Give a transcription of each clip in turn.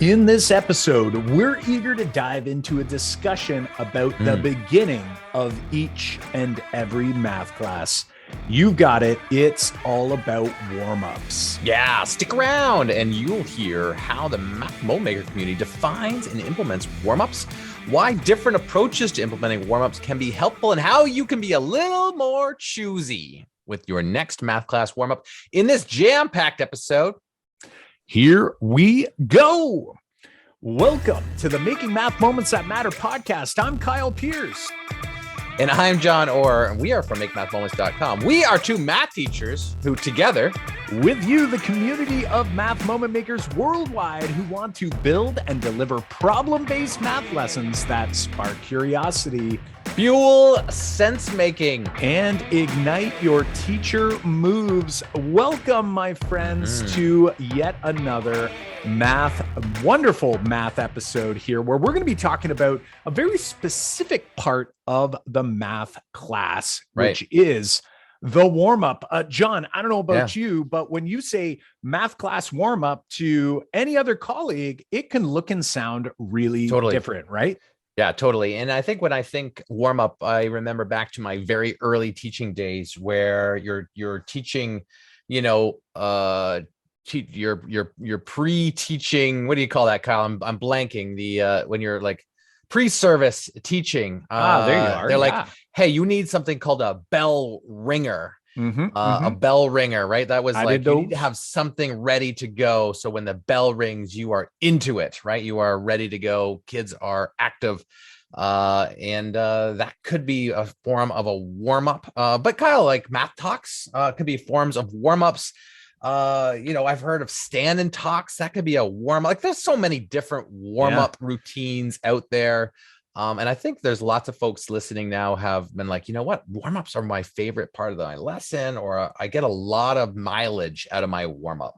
In this episode, we're eager to dive into a discussion about the beginning of each and every math class. You got it. It's all about warm-ups. Yeah, stick around and you'll hear how the Math Mo-Maker community defines and implements warm-ups, why different approaches to implementing warm-ups can be helpful, and how you can be a little more choosy with your next math class warm-up in this jam-packed episode. Here we go. Welcome to the Making Math Moments That Matter podcast. I'm Kyle Pierce. And I'm John Orr, and we are from MakeMathMoments.com. We are two math teachers who together, with you, the community of math moment makers worldwide who want to build and deliver problem-based math lessons that spark curiosity, fuel sense-making, and ignite your teacher moves. Welcome, my friends, to yet another wonderful math episode here, where we're going to be talking about a very specific part of the math class, which is the warm-up. John, I don't know about you, but when you say math class warm-up to any other colleague, it can look and sound really different, right? Yeah, totally. And I think when I think warm up, I remember back to my very early teaching days where you're teaching, you're pre-teaching. What do you call that, Kyle? I'm blanking. The when you're like pre-service teaching. There you are. They're like, hey, you need something called a bell ringer. A bell ringer, right? That was like, you need to have something ready to go. So when the bell rings, you are into it, right? You are ready to go. Kids are active. And that could be a form of a warm-up. But Kyle, like math talks could be forms of warm-ups. I've heard of stand and talks. That could be a warm-up. Like there's so many different warm-up routines out there. And I think there's lots of folks listening now have been like, you know what, warm-ups are my favorite part of my lesson, or I get a lot of mileage out of my warm-up.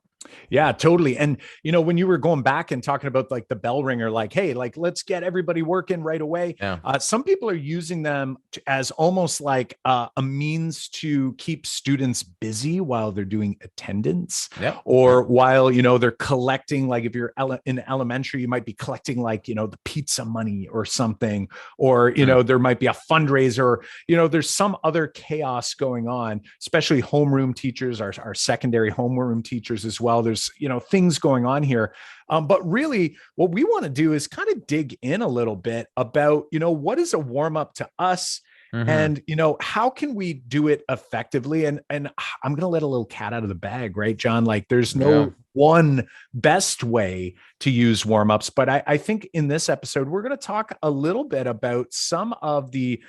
Yeah, totally. And, when you were going back and talking about like the bell ringer, like, hey, like, let's get everybody working right away. Yeah. Some people are using them as almost like a means to keep students busy while they're doing attendance or while, they're collecting, like if you're in elementary, you might be collecting like, the pizza money or something, or, there might be a fundraiser, there's some other chaos going on, especially homeroom teachers, our secondary homeroom teachers as well. There's, things going on here. But really what we want to do is kind of dig in a little bit about, what is a warm up to us and, how can we do it effectively? And I'm going to let a little cat out of the bag, right, John? Like there's no one best way to use warm-ups. But I think in this episode, we're going to talk a little bit about some of the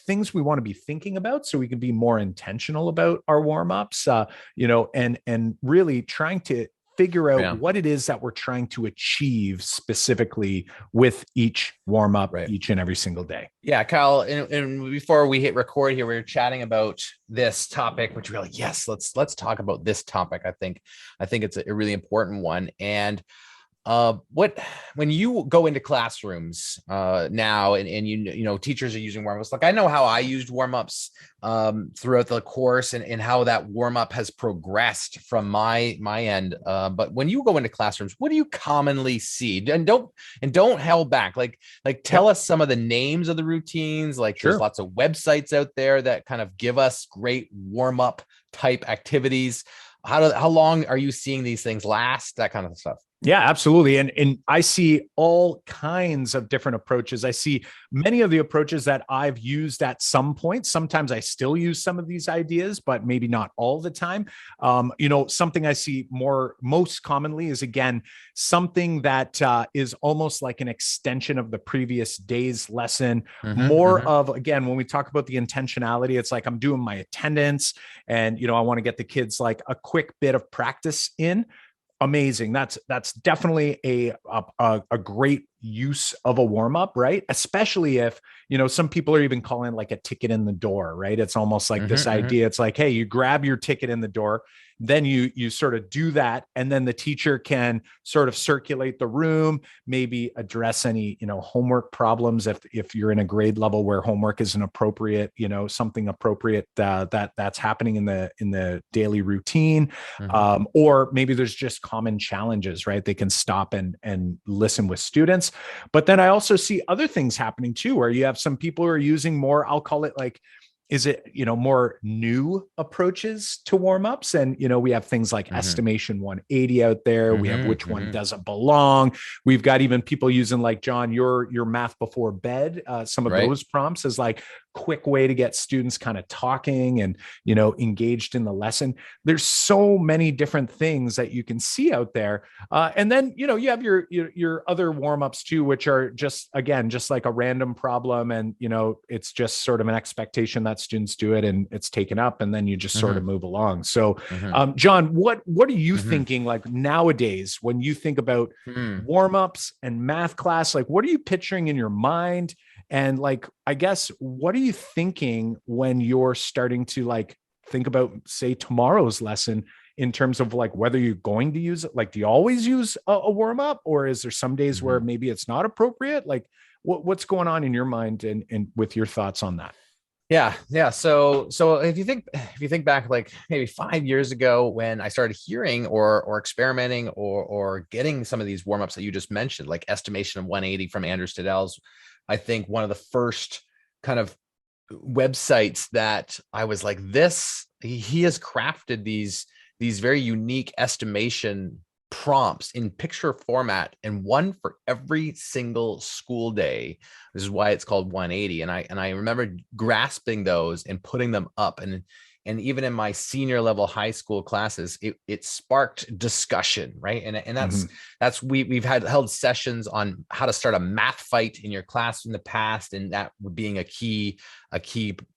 things we want to be thinking about so we can be more intentional about our warm-ups, and really trying to figure out what it is that we're trying to achieve specifically with each warm-up each and every single day. Yeah, Kyle, and before we hit record here, we were chatting about this topic, which we're like, yes, let's talk about this topic. I think it's a really important one. And when you go into classrooms now and teachers are using warm-ups, like I know how I used warm-ups throughout the course and how that warm-up has progressed from my end. But when you go into classrooms, what do you commonly see? And don't hold back. Like tell us some of the names of the routines. Like there's lots of websites out there that kind of give us great warm-up type activities. How long are you seeing these things last? That kind of stuff. Yeah, absolutely. And I see all kinds of different approaches. I see many of the approaches that I've used at some point. Sometimes I still use some of these ideas, but maybe not all the time. Something I see most commonly is, again, something that is almost like an extension of the previous day's lesson. Of, again, when we talk about the intentionality, it's like I'm doing my attendance and, I want to get the kids like a quick bit of practice in. Amazing. That's definitely a great use of a warm up, right? Especially if, some people are even calling it like a ticket in the door, right? It's almost like this idea. It's like, hey, you grab your ticket in the door, then you sort of do that, and then the teacher can sort of circulate the room, maybe address any homework problems if you're in a grade level where homework is an appropriate, something appropriate that's happening in the daily routine. Or maybe there's just common challenges, right? They can stop and listen with students. But then I also see other things happening too, where you have some people who are using more, I'll call it like, is it, more new approaches to warm-ups? And, we have things like estimation 180 out there. We have which one doesn't belong. We've got even people using, like, John, your math before bed. Some of those prompts as like quick way to get students kind of talking and, engaged in the lesson. There's so many different things that you can see out there. And then, you have your other warm-ups too, which are just, again, just like a random problem. And, it's just sort of an expectation that students do it and it's taken up, and then you just sort of move along. So, John, what are you thinking like nowadays when you think about warm-ups and math class? Like, what are you picturing in your mind? And like, I guess, what are you thinking when you're starting to like think about, say, tomorrow's lesson in terms of like whether you're going to use it? Like, do you always use a warm-up, or is there some days where maybe it's not appropriate? Like, what's going on in your mind and with your thoughts on that? Yeah. So if you think back, like maybe 5 years ago when I started hearing or experimenting or getting some of these warm-ups that you just mentioned, like estimation of 180 from Andrew Stadell's, I think one of the first kind of websites that I was like, he has crafted these very unique estimation prompts in picture format, and one for every single school day. This is why it's called 180. And I remember grasping those and putting them up, and even in my senior level high school classes, it sparked discussion, right? And that's we've held sessions on how to start a math fight in your class in the past, and that being a key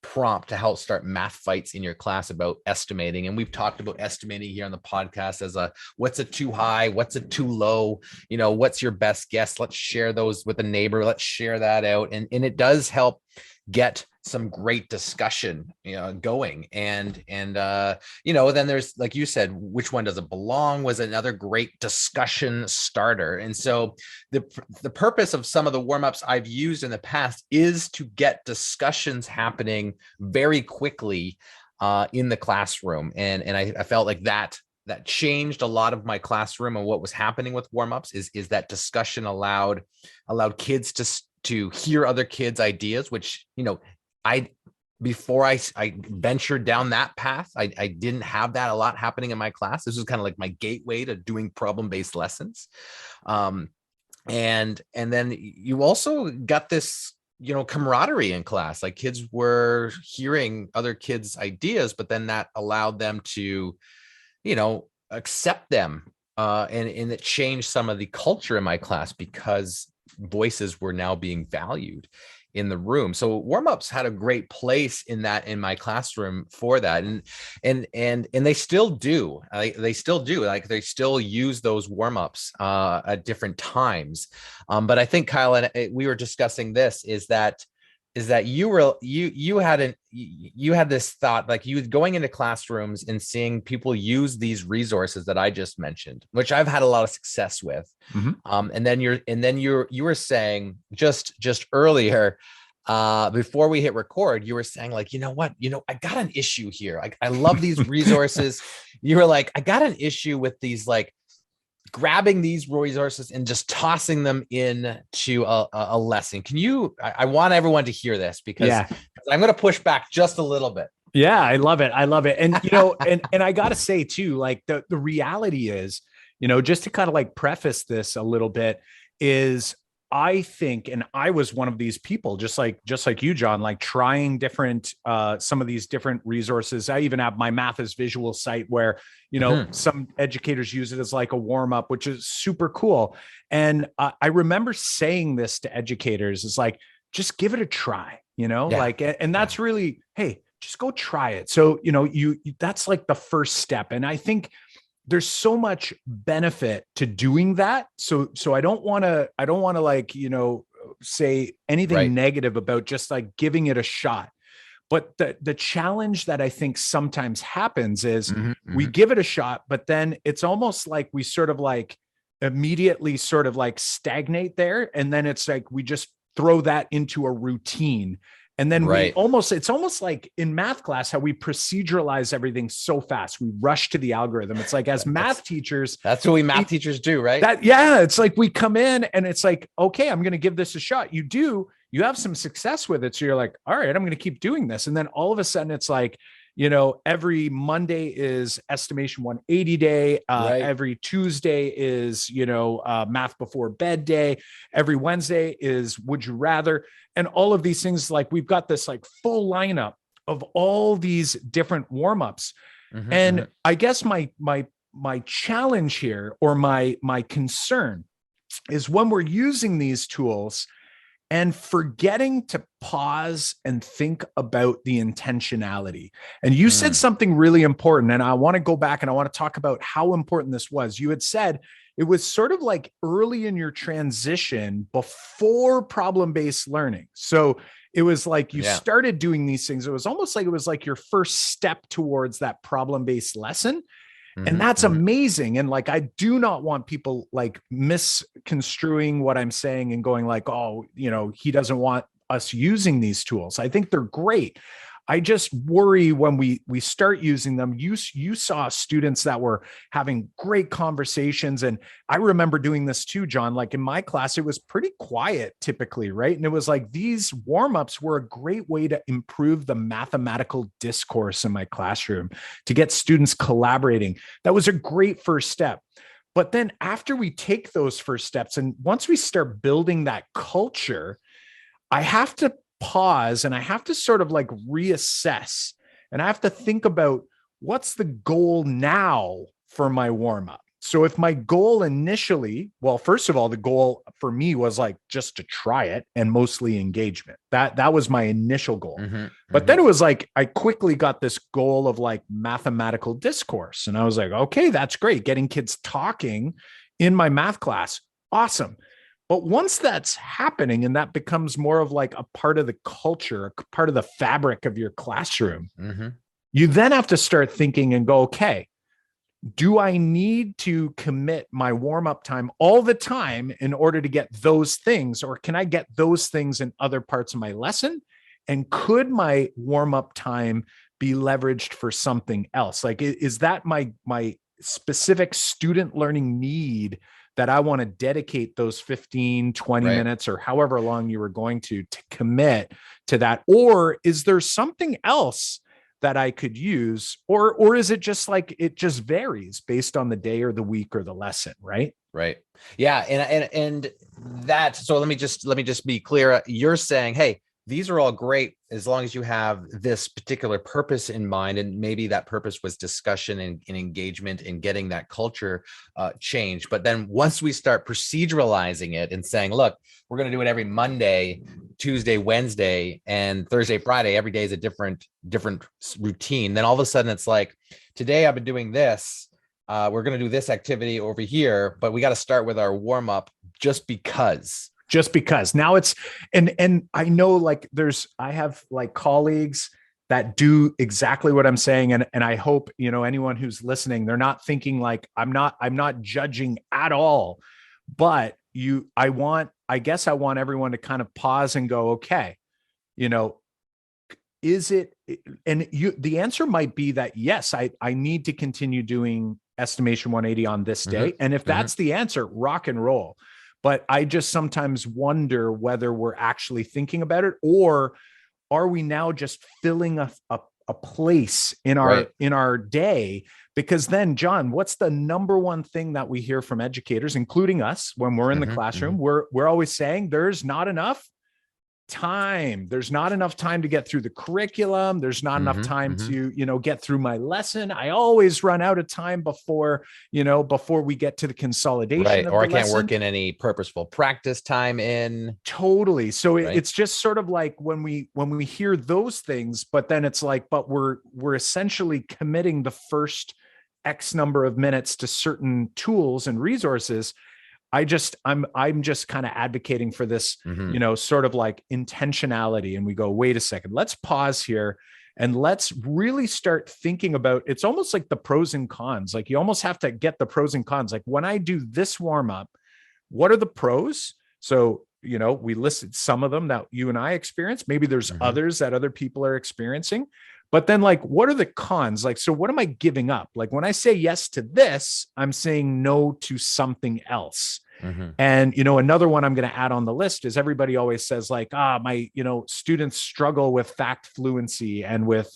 prompt to help start math fights in your class about estimating. And we've talked about estimating here on the podcast as what's a too high, what's a too low, what's your best guess? Let's share those with a neighbor. Let's share that out. And it does help get some great discussion, going. And then there's, like you said, which one does it belong was another great discussion starter. And so the purpose of some of the warm-ups I've used in the past is to get discussions happening very quickly in the classroom. And I felt like that changed a lot of my classroom, and what was happening with warm-ups is that discussion allowed kids to hear other kids' ideas, which, before I ventured down that path, I didn't have that a lot happening in my class. This was kind of like my gateway to doing problem-based lessons. And then you also got this, camaraderie in class, like kids were hearing other kids' ideas, but then that allowed them to, accept them. And it changed some of the culture in my class because voices were now being valued in the room. So warm-ups had a great place in my classroom for that. And they still do. They still use those warm-ups at different times. But I think, Kyle, and we were discussing this, is that you had this thought, like you going into classrooms and seeing people use these resources that I just mentioned, which I've had a lot of success with. And then you were saying just earlier, before we hit record, you were saying like, I got an issue here. I love these resources. You were like, I got an issue with these, like, grabbing these resources and just tossing them into a lesson. I want everyone to hear this, because I'm going to push back just a little bit. Yeah, I love it. And, and I got to say too, like the reality is, just to kind of like preface this a little bit, is I think, and I was one of these people, just like you, John, like trying different, some of these different resources. I even have my Math is Visual site where, some educators use it as like a warm up, which is super cool. And I remember saying this to educators, is like, just give it a try, and that's really, hey, just go try it. So, that's like the first step. And I think, there's so much benefit to doing that. So I don't want to like, say anything negative about just like giving it a shot. But the challenge that I think sometimes happens is we give it a shot, but then it's almost like we sort of like immediately sort of like stagnate there. And then it's like we just throw that into a routine. And then it's almost like in math class, how we proceduralize everything so fast. We rush to the algorithm. It's like as math teachers, that's what math teachers do, right? It's like we come in and it's like, okay, I'm going to give this a shot. You have some success with it. So you're like, all right, I'm going to keep doing this. And then all of a sudden it's like, every Monday is estimation 180 day. Every Tuesday is, math before bed day. Every Wednesday is would you rather. And all of these things, like we've got this like full lineup of all these different warm-ups. And I guess my challenge here, or my concern, is when we're using these tools and forgetting to pause and think about the intentionality. And you said something really important, and I want to go back and I want to talk about how important this was. You had said it was sort of like early in your transition before problem-based learning. So it was like you started doing these things. It was almost like it was like your first step towards that problem-based lesson. And that's amazing. And like, I do not want people like misconstruing what I'm saying and going like, oh, he doesn't want us using these tools. I think they're great. I just worry when we start using them. You saw students that were having great conversations. And I remember doing this too, John. Like in my class, it was pretty quiet typically, right? And it was like these warm-ups were a great way to improve the mathematical discourse in my classroom, to get students collaborating. That was a great first step. But then after we take those first steps, and once we start building that culture, I have to pause and I have to sort of like reassess, and I have to think about what's the goal now for my warm-up. So if my goal initially, well, first of all, the goal for me was like just to try it and mostly engagement. That was my initial goal. But then it was like, I quickly got this goal of like mathematical discourse. And I was like, okay, that's great. Getting kids talking in my math class. Awesome. But once that's happening and that becomes more of like a part of the culture, a part of the fabric of your classroom, you then have to start thinking and go, okay, do I need to commit my warm-up time all the time in order to get those things? Or can I get those things in other parts of my lesson? And could my warm-up time be leveraged for something else? Like, is that my specific student learning need that I want to dedicate those 15, 20 minutes or however long you were going to commit to that? Or is there something else that I could use? Or is it just like, it just varies based on the day or the week or the lesson, right? Right. Yeah. And that, so let me just be clear. You're saying, hey, these are all great as long as you have this particular purpose in mind. And maybe that purpose was discussion and engagement and getting that culture change. But then once we start proceduralizing it and saying, look, we're going to do it every Monday, Tuesday, Wednesday, and Thursday, Friday, every day is a different routine. Then all of a sudden it's like, today I've been doing this. We're going to do this activity over here, but we got to start with our warm up just because now it's, and I know like I have like colleagues that do exactly what I'm saying. And I hope, anyone who's listening, they're not thinking like, I'm not judging at all, but I guess I want everyone to kind of pause and go, okay, is it, and the answer might be that, yes, I need to continue doing estimation 180 on this day. And if that's the answer, rock and roll. But I just sometimes wonder whether we're actually thinking about it, or are we now just filling a place in our day? Because then, John, what's the number one thing that we hear from educators, including us, when we're in the classroom? We're always saying there's not enough time. There's not enough time to get through the curriculum. There's not enough time to, get through my lesson. I always run out of time before we get to the consolidation. Right. Or I can't work in any purposeful practice time in. Totally. So it's just sort of like when we hear those things, but then it's like, but we're essentially committing the first X number of minutes to certain tools and resources, I'm just kind of advocating for this, sort of like intentionality. And we go, wait a second, let's pause here and let's really start thinking about, it's almost like the pros and cons. Like you almost have to get the pros and cons. Like when I do this warm up, what are the pros? So, we listed some of them that you and I experienced. Maybe there's others that other people are experiencing. But then like, what are the cons? Like, so what am I giving up? Like when I say yes to this, I'm saying no to something else. And, another one I'm going to add on the list is everybody always says like, my, students struggle with fact fluency and with,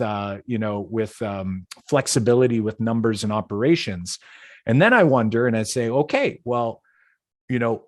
flexibility with numbers and operations. And then I wonder, and I say, okay, well,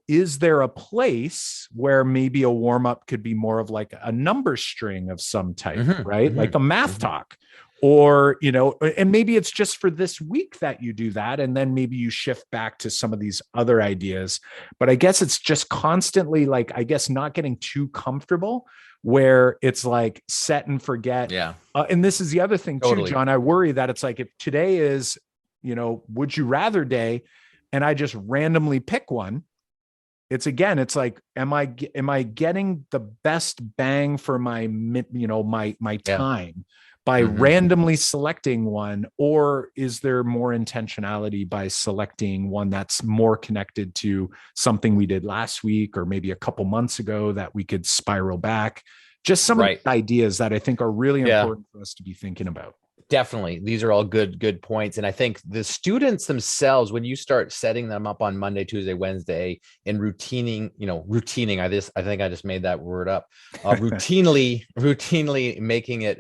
is there a place where maybe a warm up could be more of like a number string of some type, right? Like a math talk, or, and maybe it's just for this week that you do that. And then maybe you shift back to some of these other ideas. But I guess it's just constantly like, I guess not getting too comfortable where it's like set and forget. Yeah. And this is the other thing too, John, I worry that it's like, if today is, would you rather day, and I just randomly pick one, it's like, am I getting the best bang for my, my time by randomly selecting one, or is there more intentionality by selecting one that's more connected to something we did last week or maybe a couple months ago that we could spiral back? Just some of the ideas that I think are really important for us to be thinking about. Definitely. These are all good points. And I think the students themselves, when you start setting them up on Monday, Tuesday, Wednesday and routining, I think I just made that word up, routinely making it,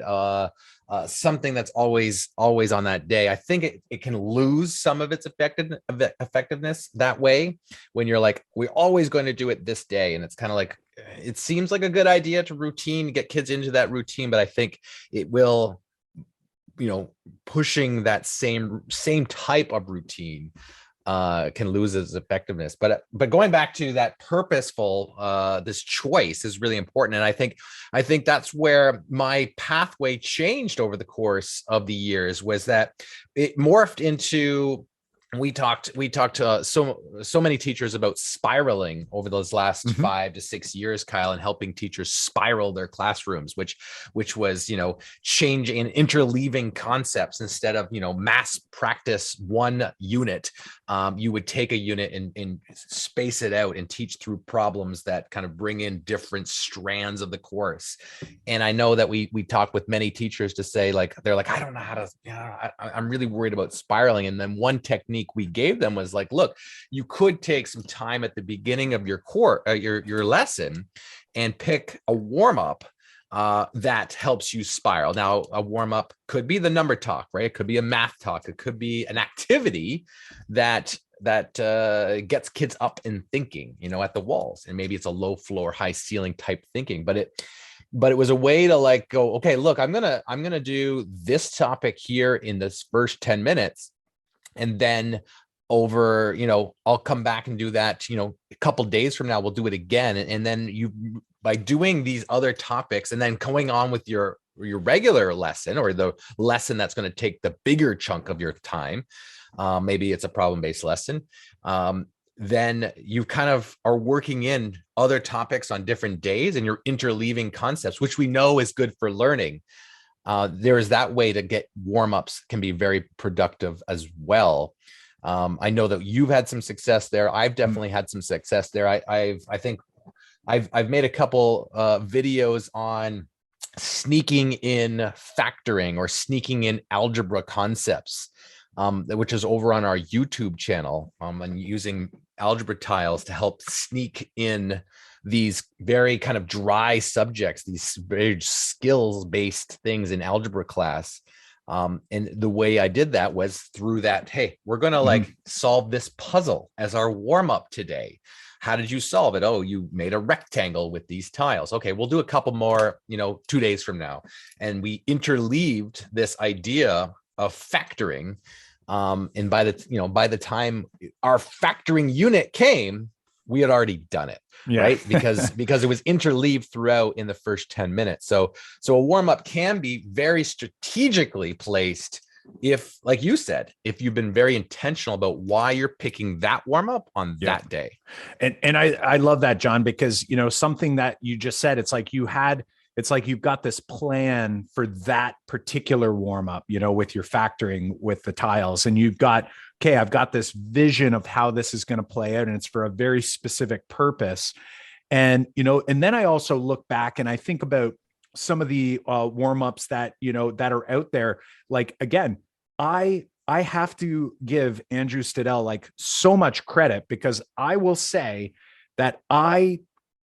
something that's always on that day. I think it can lose some of its effectiveness that way when you're like, we're always going to do it this day. And it's kind of like, it seems like a good idea to get kids into that routine, but I think it will, pushing that same type of routine can lose its effectiveness. But going back to that purposeful, this choice is really important. And I think that's where my pathway changed over the course of the years, was that it morphed into, we talked to so many teachers about spiraling over those last 5 to 6 years, Kyle, and helping teachers spiral their classrooms, which was, change in interleaving concepts. Instead of, mass practice one unit, you would take a unit and space it out and teach through problems that kind of bring in different strands of the course. And I know that we talk with many teachers to say, like, they're like, I don't know how to, I'm really worried about spiraling. And then one technique we gave them was like, look, you could take some time at the beginning of your your lesson and pick a warm-up that helps you spiral. Now, a warm-up could be the number talk, right? It could be a math talk. It could be an activity that gets kids up and thinking, at the walls. And maybe it's a low floor, high ceiling type thinking, but it was a way to like go, okay, look, I'm gonna do this topic here in this first 10 minutes. And then over, I'll come back and do that, a couple days from now, we'll do it again. And then by doing these other topics and then going on with your regular lesson, or the lesson that's going to take the bigger chunk of your time, maybe it's a problem-based lesson, then you kind of are working in other topics on different days, and you're interleaving concepts, which we know is good for learning. There is that way to get warm-ups can be very productive as well. I know that you've had some success there. I've definitely had some success there. I think I've made a couple videos on sneaking in factoring or sneaking in algebra concepts, which is over on our YouTube channel, and using algebra tiles to help sneak in these very kind of dry subjects, these very skills-based things in algebra class. And the way I did that was through that, hey, we're going to like solve this puzzle as our warm-up today. How did you solve it? Oh, you made a rectangle with these tiles. Okay, we'll do a couple more, 2 days from now. And we interleaved this idea of factoring. And by the time our factoring unit came, we had already done it, right? Because it was interleaved throughout in the first 10 minutes. So a warm-up can be very strategically placed if, like you said, if you've been very intentional about why you're picking that warm up on that day. And I love that, John, because, you know, something that you just said, it's like you've got this plan for that particular warm up, you know, with your factoring with the tiles, and you've got, okay, I've got this vision of how this is going to play out, and it's for a very specific purpose. And, you know, and then I also look back and I think about some of the warm-ups that, you know, that are out there. Like, again, I have to give Andrew Stedell like so much credit, because I will say that I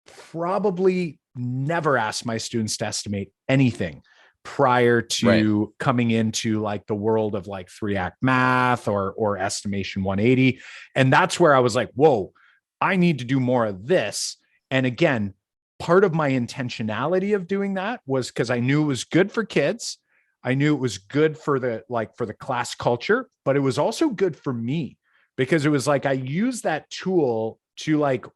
probably never ask my students to estimate anything prior to coming into like the world of like 3-act math or estimation 180. And that's where I was like, whoa, I need to do more of this. And again, part of my intentionality of doing that was because I knew it was good for kids. I knew it was good for the class culture, but it was also good for me, because it was like I used that tool to like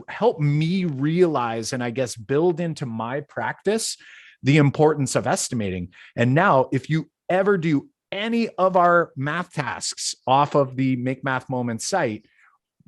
help me realize and I guess build into my practice the importance of estimating. And now if you ever do any of our math tasks off of the Make Math Moments site,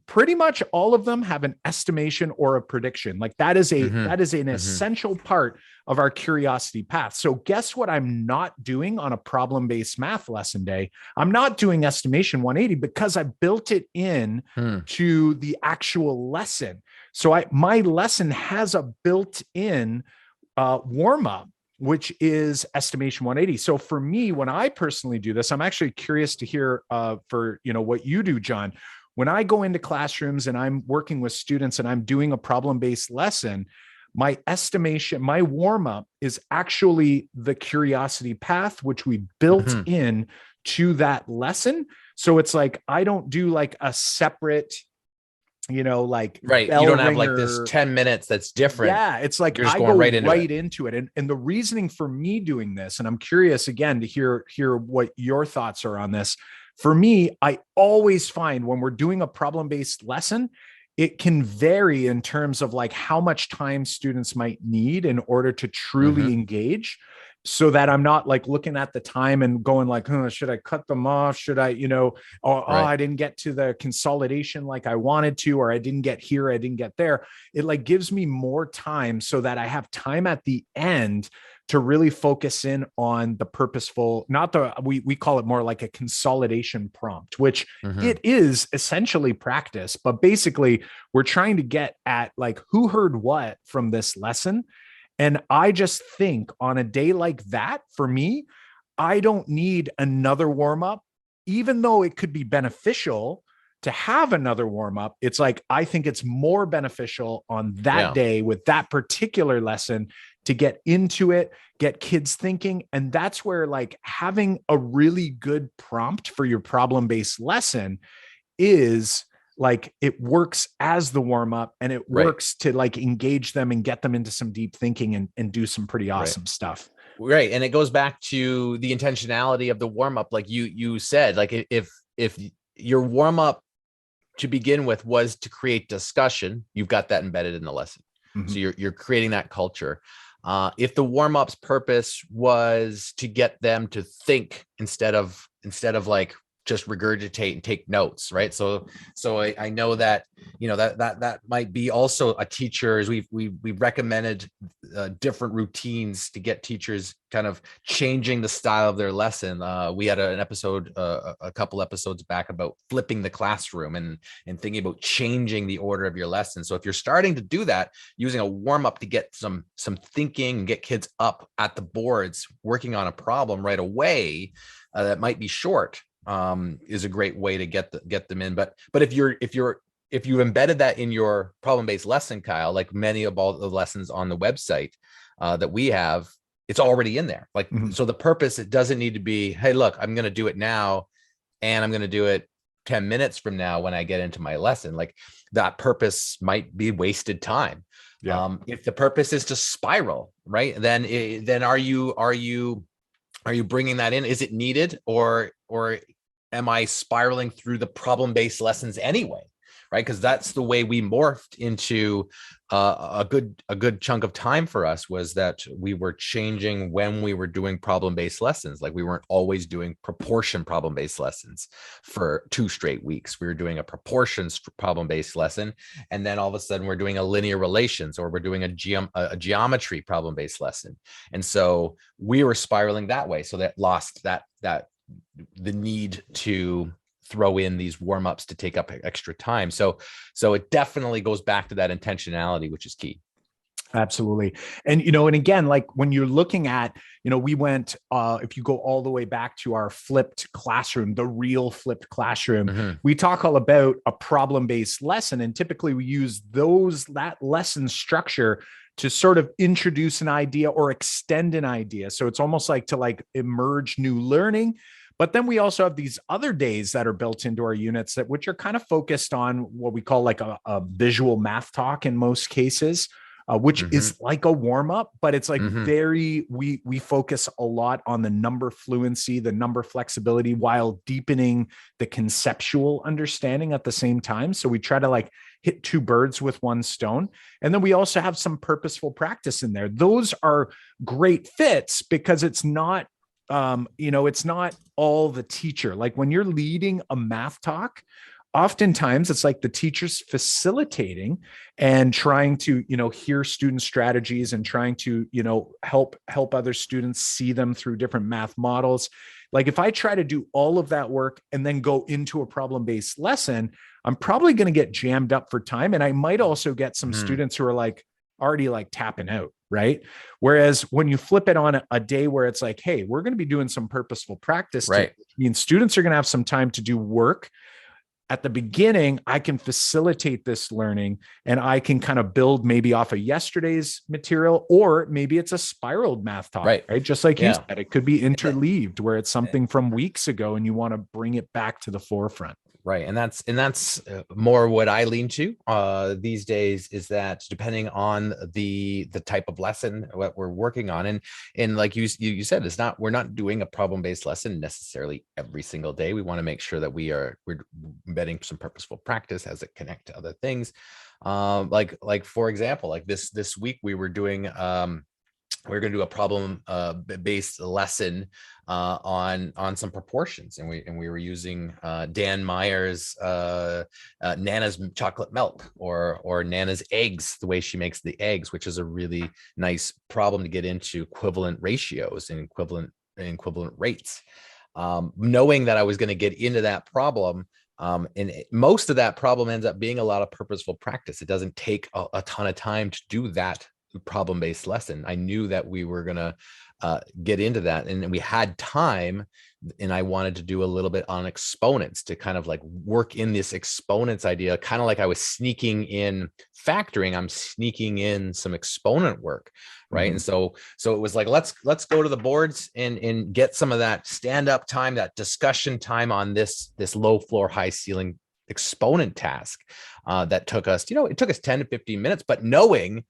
pretty much all of them have an estimation or a prediction. Like that is an essential part of our curiosity path. So guess what I'm not doing on a problem-based math lesson day? I'm not doing estimation 180 because I built it in to the actual lesson. So my lesson has a built-in warm-up, which is estimation 180. So for me, when I personally do this, I'm actually curious to hear for, you know, what you do, John. When I go into classrooms and I'm working with students and I'm doing a problem-based lesson, my estimation, my warm-up is actually the curiosity path, which we built in to that lesson. So it's like, I don't do like a separate, you know, like you don't have like this 10 minutes that's different. Yeah, it's like you're just I going go right into it. And the reasoning for me doing this, and I'm curious again to hear what your thoughts are on this. For me, I always find when we're doing a problem-based lesson, it can vary in terms of like how much time students might need in order to truly engage, so that I'm not like looking at the time and going like, should I cut them off? Should I, you know, I didn't get to the consolidation like I wanted to, or I didn't get here, I didn't get there. It like gives me more time so that I have time at the end to really focus in on the purposeful, we call it more like a consolidation prompt, which it is essentially practice, but basically we're trying to get at like who heard what from this lesson. And I just think on a day like that, for me, I don't need another warm up, even though it could be beneficial to have another warm up. It's like, I think it's more beneficial on that day with that particular lesson to get into it, get kids thinking. And that's where like having a really good prompt for your problem-based lesson is like, it works as the warm up, and it works to like engage them and get them into some deep thinking and do some pretty awesome stuff. Right. And it goes back to the intentionality of the warm up. Like you said, like if your warm up to begin with was to create discussion, you've got that embedded in the lesson. So you're creating that culture. If the warm-up's purpose was to get them to think instead of like just regurgitate and take notes, right? So I know that, you know, that might be also a teacher's. We've recommended different routines to get teachers kind of changing the style of their lesson. We had an episode a couple episodes back about flipping the classroom and thinking about changing the order of your lesson. So if you're starting to do that, using a warm up to get some thinking and get kids up at the boards working on a problem right away, that might be short, is a great way to get them in. But if you've embedded that in your problem-based lesson, Kyle, like many of all the lessons on the website that we have, it's already in there. Like, so the purpose, it doesn't need to be, hey, look, I'm going to do it now, and I'm going to do it 10 minutes from now when I get into my lesson. Like, that purpose might be wasted time. If the purpose is to spiral, right, then are you bringing that in? Is it needed, or am I spiraling through the problem-based lessons anyway? right? Because that's the way we morphed into a good chunk of time for us, was that we were changing when we were doing problem-based lessons. Like we weren't always doing proportion problem-based lessons for 2 straight weeks. We were doing a proportions problem-based lesson, and then all of a sudden we're doing a linear relations, or we're doing a geometry problem-based lesson. And so we were spiraling that way. So that lost that the need to throw in these warm-ups to take up extra time. So it definitely goes back to that intentionality, which is key. Absolutely. And, and again, like when you're looking at, we went, if you go all the way back to our flipped classroom, the real flipped classroom, we talk all about a problem-based lesson. And typically we use that lesson structure to sort of introduce an idea or extend an idea. So it's almost like to emerge new learning. But then we also have these other days that are built into our units which are kind of focused on what we call like a visual math talk in most cases, which is like a warm up, but it's like we focus a lot on the number fluency, the number flexibility, while deepening the conceptual understanding at the same time. So we try to hit 2 birds with 1 stone. And then we also have some purposeful practice in there. Those are great fits because it's not, it's not all the teacher. Like when you're leading a math talk, oftentimes it's like the teacher's facilitating and trying to, hear student strategies and trying to, help other students see them through different math models. Like if I try to do all of that work and then go into a problem-based lesson, I'm probably going to get jammed up for time. And I might also get some students who are already tapping out. Right. Whereas when you flip it on a day where it's like, hey, we're going to be doing some purposeful practice, right? I mean, students are going to have some time to do work. At the beginning, I can facilitate this learning and I can kind of build maybe off of yesterday's material, or maybe it's a spiraled math talk, right? Just like you said, it could be interleaved where it's something from weeks ago and you want to bring it back to the forefront. Right. And that's more what I lean to these days, is that depending on the type of lesson what we're working on, and like you said, we're not doing a problem-based lesson necessarily every single day. We want to make sure that we're embedding some purposeful practice as it connect to other things. Like for example, like this week we were doing we're going to do a problem based lesson on some proportions, and we were using Dan Meyer's Nana's chocolate milk, or Nana's eggs, the way she makes the eggs, which is a really nice problem to get into equivalent ratios and equivalent rates. Knowing that I was going to get into that problem, and most of that problem ends up being a lot of purposeful practice. It doesn't take a ton of time to do that problem-based lesson. I knew that we were going to get into that, and we had time, and I wanted to do a little bit on exponents to kind of work in this exponents idea, kind of like I was sneaking in factoring, I'm sneaking in some exponent work, right? And so it was like, let's go to the boards and get some of that stand-up time, that discussion time on this low floor, high ceiling exponent task that took us, it took us 10 to 15 minutes, but knowing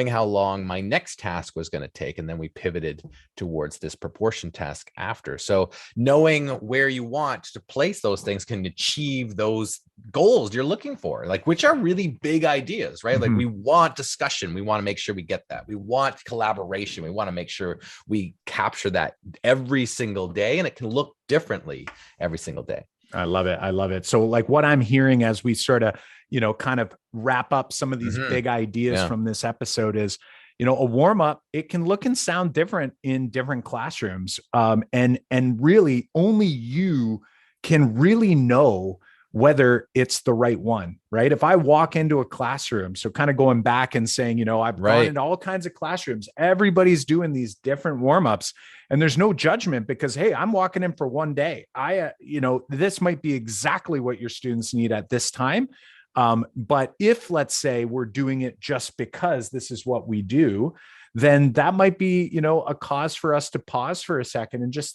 how long my next task was going to take. And then we pivoted towards this proportion task after. So knowing where you want to place those things can achieve those goals you're looking for, which are really big ideas, right? Like we want discussion. We want to make sure we get that. We want collaboration. We want to make sure we capture that every single day, and it can look differently every single day. I love it. I love it. So what I'm hearing as we sort of, kind of wrap up some of these big ideas from this episode is, a warm up, it can look and sound different in different classrooms. And really only you can really know whether it's the right one, right? If I walk into a classroom, so kind of going back and saying, I've gone into all kinds of classrooms, everybody's doing these different warm-ups, and there's no judgment because, hey, I'm walking in for one day. This might be exactly what your students need at this time. But if, let's say, we're doing it just because this is what we do, then that might be, a cause for us to pause for a second and just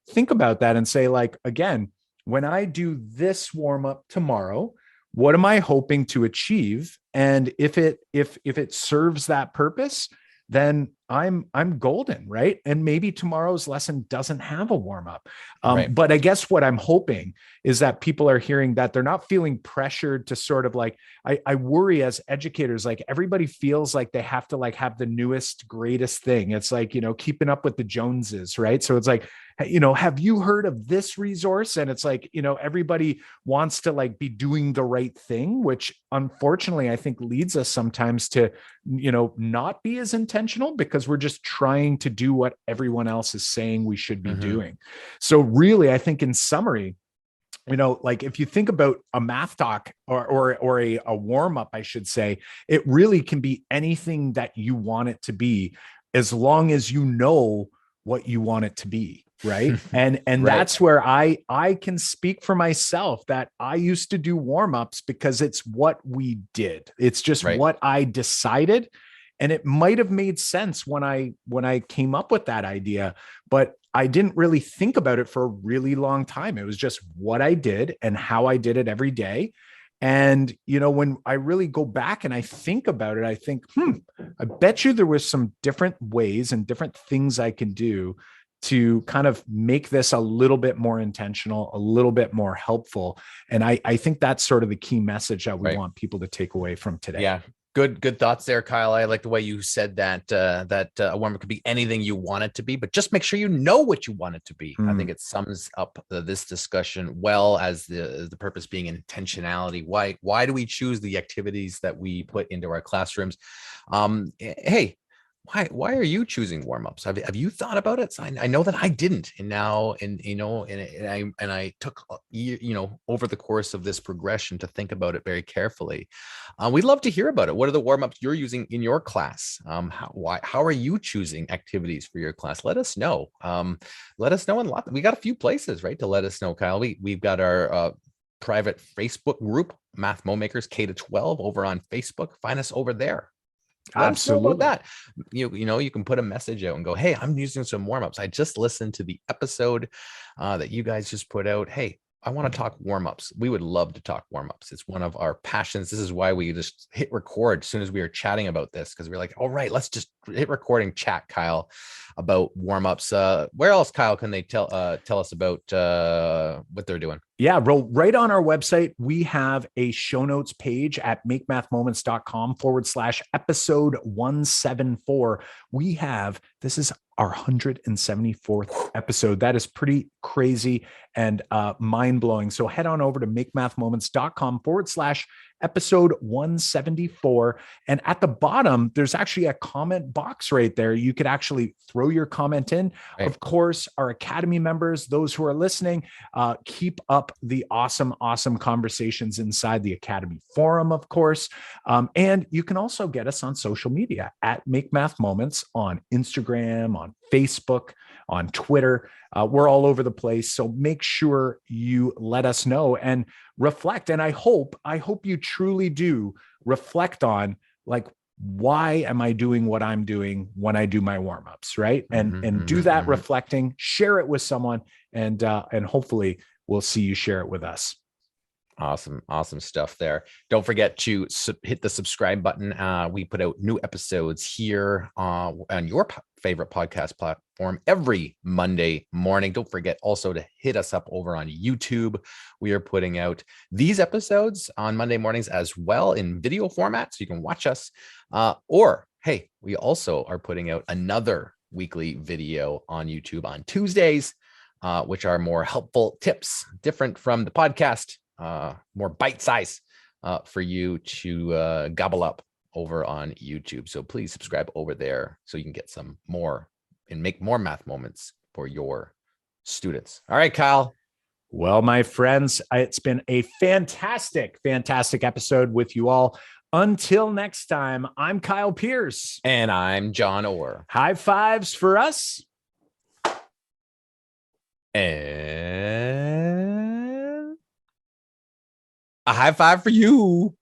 think about that and say, again, when I do this warm up tomorrow, what am I hoping to achieve? And if it serves that purpose, then I'm golden, right? And maybe tomorrow's lesson doesn't have a warm up. Right. But I guess what I'm hoping is that people are hearing that they're not feeling pressured to sort of like, I worry as educators, like everybody feels like they have to like have the newest, greatest thing. It's like, keeping up with the Joneses, right? So it's like, have you heard of this resource? And it's like, everybody wants to like be doing the right thing, which unfortunately I think leads us sometimes to, not be as intentional because we're just trying to do what everyone else is saying we should be doing. So really, I think in summary, like if you think about a math talk or a warm up, I should say, it really can be anything that you want it to be, as long as you know what you want it to be. Right. And right. That's where I can speak for myself that I used to do warm-ups because it's what we did. It's just right. What I decided. And it might have made sense when I came up with that idea, but I didn't really think about it for a really long time. It was just what I did and how I did it every day. And, when I really go back and I think about it, I think, I bet you there was some different ways and different things I can do to kind of make this a little bit more intentional, a little bit more helpful. And I think that's sort of the key message that we want people to take away from today. Yeah. Good thoughts there, Kyle. I like the way you said that a warm-up could be anything you want it to be, but just make sure you know what you want it to be. I think it sums up this discussion well, as the purpose being intentionality. Why do we choose the activities that we put into our classrooms? Hey, why are you choosing warm-ups? Have you thought about it? So I know that I didn't, and now, and I took over the course of this progression to think about it very carefully. We'd love to hear about it. What are the warm-ups you're using in your class? How are you choosing activities for your class? Let us know. Let us know we got a few places, right, to let us know, Kyle. We've got our private Facebook group, Math Mo Makers K-12, over on Facebook. Find us over there. Let us know about that. You can put a message out and go, hey, I'm using some warm-ups. I just listened to the episode that you guys just put out. Hey, I want to talk warm-ups. We would love to talk warm-ups. It's one of our passions. This is why we just hit record as soon as we were chatting about this, because we're like, all right, let's just hit record and chat, Kyle, about warm-ups. Where else, Kyle, can they tell us about what they're doing? Yeah, right on our website, we have a show notes page at makemathmoments.com/episode 174. This is our 174th episode. That is pretty crazy and mind-blowing. So head on over to makemathmoments.com/episode 174. And at the bottom, there's actually a comment box right there. You could actually throw your comment in. Right. Of course, our Academy members, those who are listening, keep up the awesome conversations inside the Academy forum, of course. And you can also get us on social media at Make Math Moments on Instagram, on Facebook, on Twitter. We're all over the place. So make sure you let us know and reflect. And I hope you truly do reflect on, like, why am I doing what I'm doing when I do my warm-ups, right? And do that reflecting, share it with someone, and hopefully we'll see you share it with us. Awesome stuff there. Don't forget to hit the subscribe button. We put out new episodes here on your favorite podcast platform every Monday morning. Don't forget also to hit us up over on YouTube. We are putting out these episodes on Monday mornings as well in video format, so you can watch us. Or hey, we also are putting out another weekly video on YouTube on Tuesdays, which are more helpful tips, different from the podcast. More bite size for you to gobble up over on YouTube. So please subscribe over there so you can get some more and make more math moments for your students. All right, Kyle. Well, my friends, it's been a fantastic episode with you all. Until next time, I'm Kyle Pierce. And I'm John Orr. High fives for us. And a high five for you.